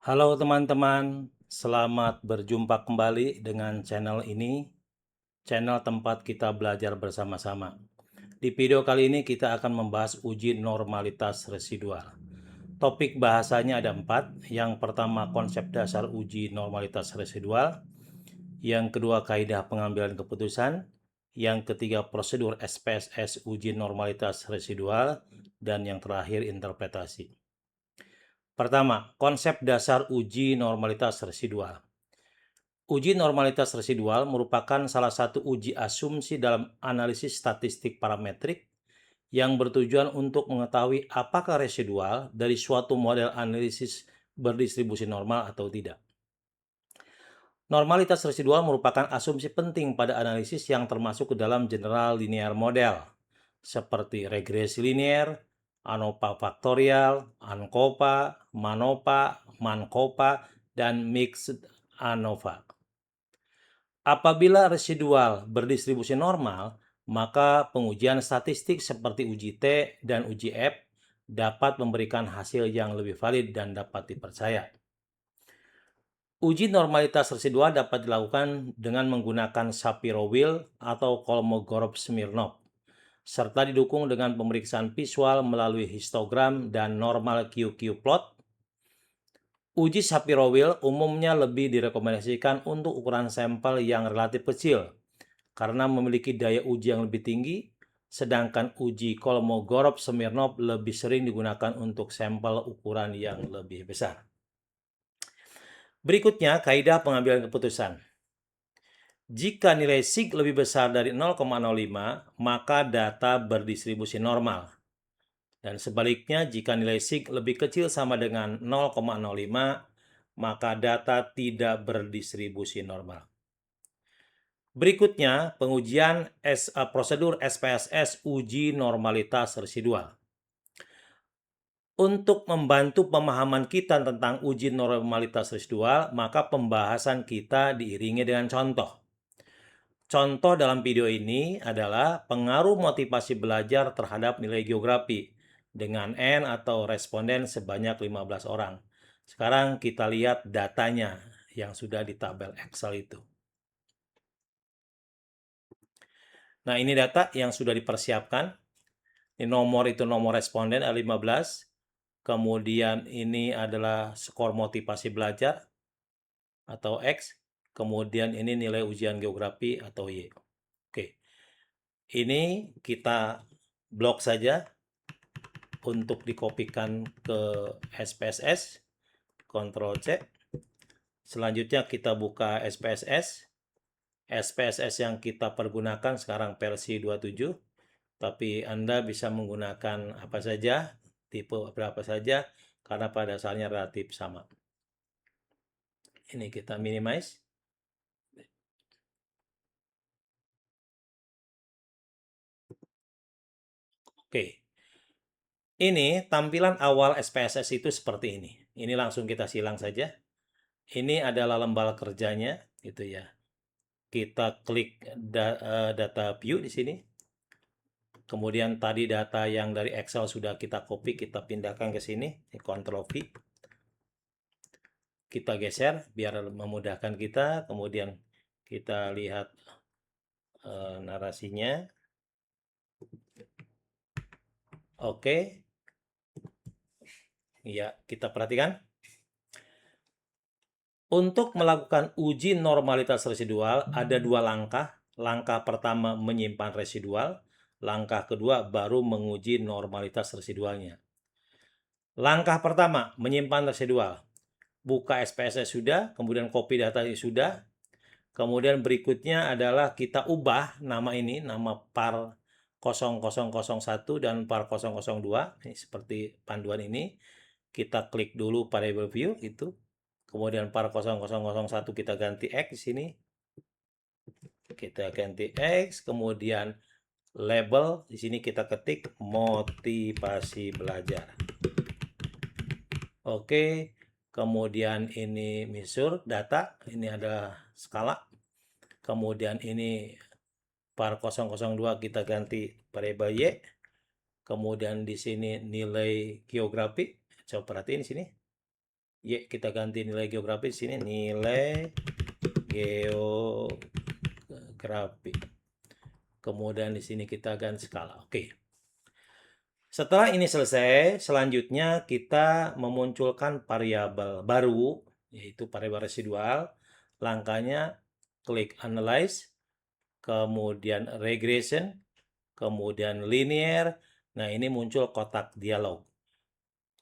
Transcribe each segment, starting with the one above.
Halo teman-teman, selamat berjumpa kembali dengan channel ini, channel tempat kita belajar bersama-sama. Di video kali ini kita akan membahas uji normalitas residual. Topik bahasanya ada 4. Yang pertama konsep dasar uji normalitas residual, yang kedua kaidah pengambilan keputusan, yang ketiga prosedur SPSS uji normalitas residual, dan yang terakhir interpretasi. Pertama, konsep dasar uji normalitas residual. Uji normalitas residual merupakan salah satu uji asumsi dalam analisis statistik parametrik yang bertujuan untuk mengetahui apakah residual dari suatu model analisis berdistribusi normal atau tidak. Normalitas residual merupakan asumsi penting pada analisis yang termasuk ke dalam general linear model, seperti regresi linear, ANOVA faktorial, ANCOVA, MANOVA, MANCOVA, dan mixed ANOVA. Apabila residual berdistribusi normal, maka pengujian statistik seperti uji T dan uji F dapat memberikan hasil yang lebih valid dan dapat dipercaya. Uji normalitas residual dapat dilakukan dengan menggunakan Shapiro-Wilk atau Kolmogorov-Smirnov, serta didukung dengan pemeriksaan visual melalui histogram dan normal QQ plot. Uji Shapiro-Wilk umumnya lebih direkomendasikan untuk ukuran sampel yang relatif kecil karena memiliki daya uji yang lebih tinggi, sedangkan uji Kolmogorov-Smirnov lebih sering digunakan untuk sampel ukuran yang lebih besar. Berikutnya, kaidah pengambilan keputusan. Jika nilai sig lebih besar dari 0,05, maka data berdistribusi normal. Dan sebaliknya, jika nilai sig lebih kecil sama dengan 0,05, maka data tidak berdistribusi normal. Berikutnya, pengujian prosedur SPSS uji normalitas residual. Untuk membantu pemahaman kita tentang uji normalitas residual, maka pembahasan kita diiringi dengan contoh. Contoh dalam video ini adalah pengaruh motivasi belajar terhadap nilai geografi dengan N atau responden sebanyak 15 orang. Sekarang kita lihat datanya yang sudah di tabel Excel itu. Nah, ini data yang sudah dipersiapkan. Ini nomor itu nomor responden ada 15. Kemudian ini adalah skor motivasi belajar atau X. Kemudian ini nilai ujian geografi atau Y. Oke. Ini kita blok saja untuk dikopikan ke SPSS. Ctrl C. Selanjutnya kita buka SPSS. SPSS yang kita pergunakan sekarang versi 27. Tapi Anda bisa menggunakan apa saja, tipe berapa saja, karena pada dasarnya relatif sama. Ini kita minimize. Oke. Ini tampilan awal SPSS itu seperti ini. Ini langsung kita silang saja. Ini adalah lembar kerjanya, gitu ya. Kita klik data view di sini. Kemudian tadi data yang dari Excel sudah kita copy, kita pindahkan ke sini. Ctrl V. Kita geser biar memudahkan kita. Kemudian kita lihat narasinya. Oke. Ya, kita perhatikan. Untuk melakukan uji normalitas residual ada dua langkah. Langkah pertama menyimpan residual. Langkah kedua baru menguji normalitas residualnya. Langkah pertama menyimpan residual. Buka SPSS sudah, kemudian copy datanya sudah. Kemudian berikutnya adalah kita ubah nama ini, nama par 0001 dan par 002. Ini seperti panduan ini. Kita klik dulu variable view itu. Kemudian par 0001 kita ganti X di sini. Kita ganti X, kemudian label di sini kita ketik motivasi belajar. Oke, kemudian ini measure data, ini adalah skala. Kemudian ini par 002 kita ganti variable Y. Kemudian di sini nilai geografi. Coba perhatiin di sini. Y kita ganti nilai geografi di sini, nilai geografi. Kemudian di sini kita ganti skala. Oke. Setelah ini selesai, selanjutnya kita memunculkan variabel baru, yaitu variabel residual. Langkahnya klik Analyze, kemudian Regression, kemudian Linear. Nah, ini muncul kotak dialog.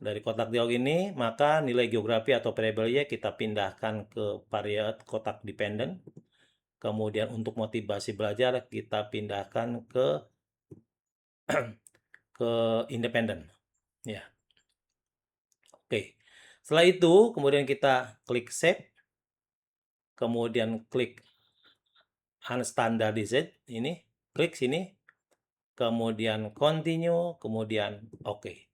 Dari kotak dialog ini, maka nilai geografi atau variabel Y kita pindahkan ke variabel kotak dependent. Kemudian untuk motivasi belajar kita pindahkan ke independen. Ya. Oke. Setelah itu, kemudian kita klik save. Kemudian klik unstandardized ini, klik sini. Kemudian continue, kemudian oke.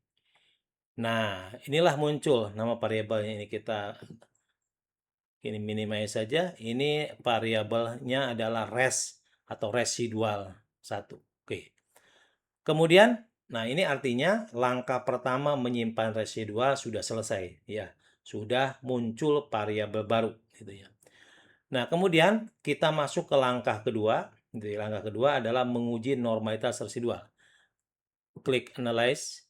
Nah, inilah muncul nama variabelnya. Ini kita minimize saja. Ini variabelnya adalah res atau residual 1. Oke. Kemudian, nah ini artinya langkah pertama menyimpan residual sudah selesai, ya. Sudah muncul variabel baru, gitu ya. Nah, kemudian kita masuk ke langkah kedua. Jadi langkah kedua adalah menguji normalitas residual. Klik Analyze,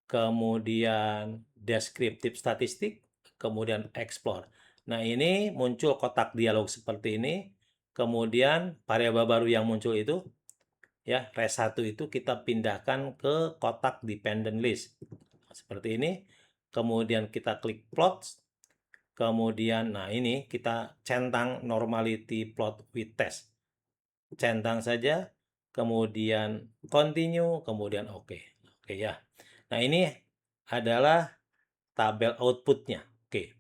kemudian Descriptive Statistik, kemudian Explore. Nah, ini muncul kotak dialog seperti ini. Kemudian variabel baru yang muncul itu, ya, res1 itu kita pindahkan ke kotak dependent list. Seperti ini. Kemudian kita klik plot. Kemudian, nah ini kita centang normality plot with test. Centang saja. Kemudian continue, kemudian oke. Oke ya. Nah, ini adalah tabel outputnya. Oke.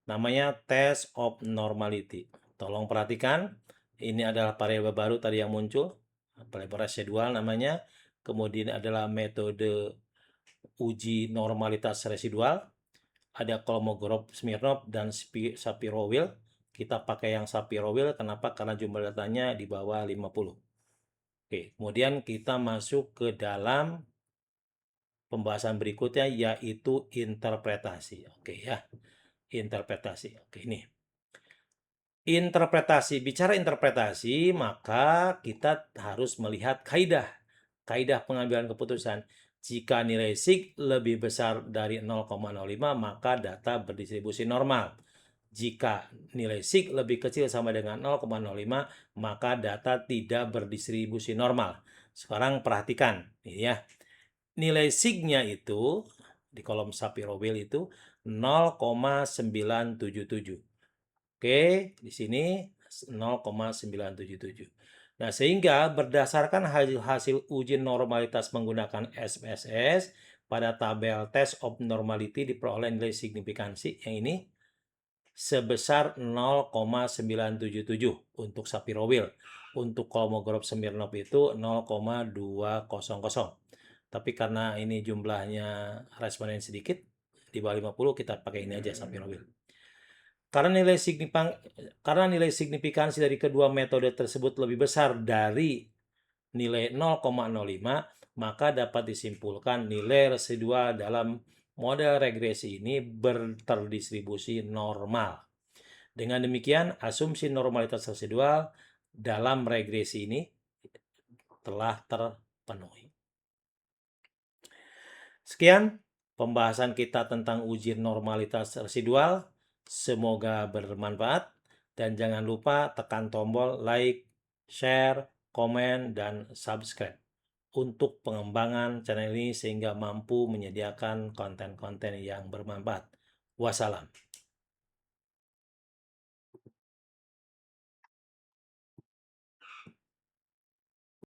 Namanya test of normality. Tolong perhatikan. Ini adalah variabel baru tadi yang muncul. Variabel residual namanya. Kemudian adalah metode uji normalitas residual. Ada Kolmogorov-Smirnov dan Shapiro-Wilk. Kita pakai yang Shapiro-Wilk. Kenapa? Karena jumlah datanya di bawah 50. Oke, kemudian kita masuk ke dalam pembahasan berikutnya, yaitu interpretasi. Oke ya, interpretasi. Oke, ini. Interpretasi, bicara interpretasi, maka kita harus melihat kaidah pengambilan keputusan. Jika nilai sig lebih besar dari 0,05, maka data berdistribusi normal. Jika nilai sig lebih kecil sama dengan 0,05, maka data tidak berdistribusi normal. Sekarang perhatikan, ini ya. Nilai sig-nya itu di kolom Shapiro-Wilk itu 0,977. Oke, di sini 0,977. Nah, sehingga berdasarkan hasil uji normalitas menggunakan SPSS pada tabel test of normality diperoleh nilai signifikansi yang ini sebesar 0,977 untuk Shapiro-Wilk. Untuk Kolmogorov-Smirnov itu 0,200. Tapi karena ini jumlahnya responden sedikit, di bawah 50, kita pakai ini aja Shapiro-Wilk. Karena nilai signifikansi dari kedua metode tersebut lebih besar dari nilai 0,05, maka dapat disimpulkan nilai residual dalam model regresi ini berterdistribusi normal. Dengan demikian, asumsi normalitas residual dalam regresi ini telah terpenuhi. Sekian pembahasan kita tentang uji normalitas residual. Semoga bermanfaat dan jangan lupa tekan tombol like, share, komen, dan subscribe untuk pengembangan channel ini sehingga mampu menyediakan konten-konten yang bermanfaat. Wassalam.